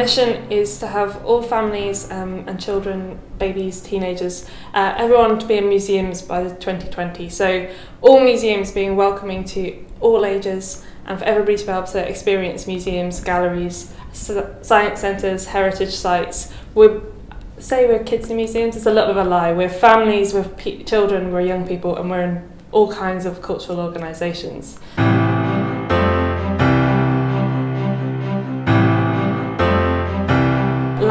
mission is to have all families and children, babies, teenagers, everyone to be in museums by 2020. So all museums being welcoming to all ages and for everybody to be able to experience museums, galleries, science centres, heritage sites. We're kids in museums, it's a little bit of a lie. We're families, we're children, we're young people, and we're in all kinds of cultural organisations.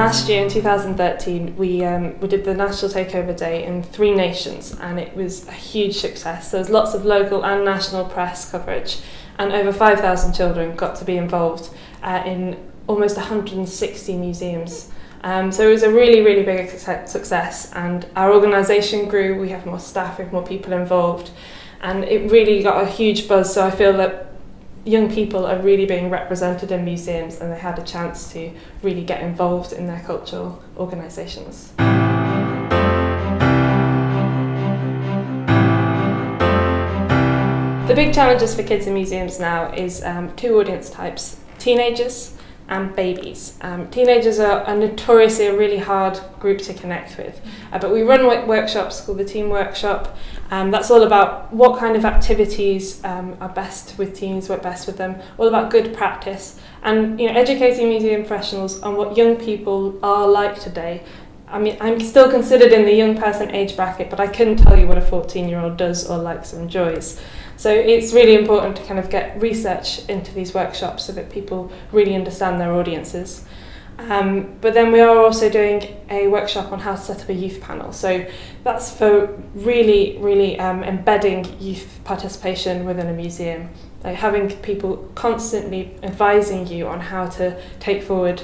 Last year in 2013 we did the National Takeover Day in 3 nations, and it was a huge success. There was lots of local and national press coverage, and over 5,000 children got to be involved in almost 160 museums. So it was a really, really big success, and our organisation grew. We have more staff, we have more people involved, and it really got a huge buzz. So I feel that young people are really being represented in museums, and they had a chance to really get involved in their cultural organisations. The big challenges for kids in museums now is 2 audience types: teenagers and babies. Teenagers are notoriously a really hard group to connect with, but we run workshops called the Team Workshop. That's all about what kind of activities are best with teens, work best with them, all about good practice, and educating museum professionals on what young people are like today. I mean, I'm still considered in the young person age bracket, but I couldn't tell you what a 14-year-old does or likes or enjoys. So it's really important to kind of get research into these workshops so that people really understand their audiences. But then we are also doing a workshop on how to set up a youth panel. So that's for really, really embedding youth participation within a museum, like having people constantly advising you on how to take forward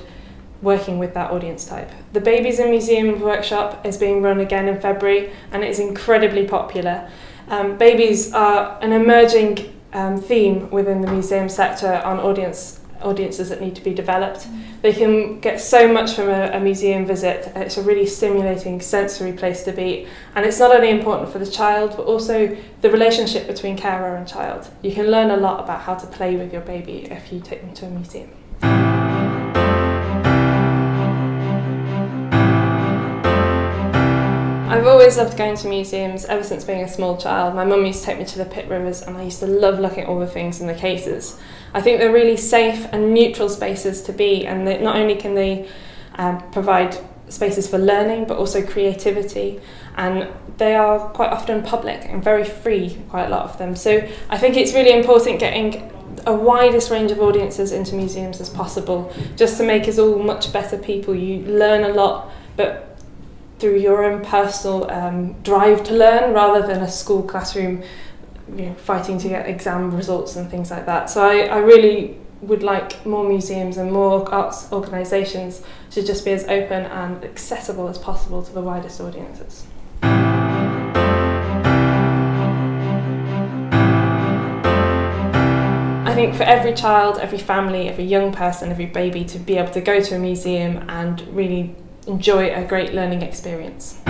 working with that audience type. The Babies in Museums workshop is being run again in February, and it's incredibly popular. Babies are an emerging theme within the museum sector on audiences that need to be developed. They can get so much from a museum visit. It's a really stimulating sensory place to be, and it's not only important for the child but also the relationship between carer and child. You can learn a lot about how to play with your baby if you take them to a museum. I've always loved going to museums ever since being a small child. My mum used to take me to the pit rivers, and I used to love looking at all the things in the cases. I think they're really safe and neutral spaces to be, and not only can they provide spaces for learning but also creativity, and they are quite often public and very free, quite a lot of them. So I think it's really important getting a widest range of audiences into museums as possible, just to make us all much better people. You learn a lot, but through your own personal drive to learn, rather than a school classroom fighting to get exam results and things like that. So I really would like more museums and more arts organisations to just be as open and accessible as possible to the widest audiences. I think for every child, every family, every young person, every baby to be able to go to a museum and really enjoy a great learning experience.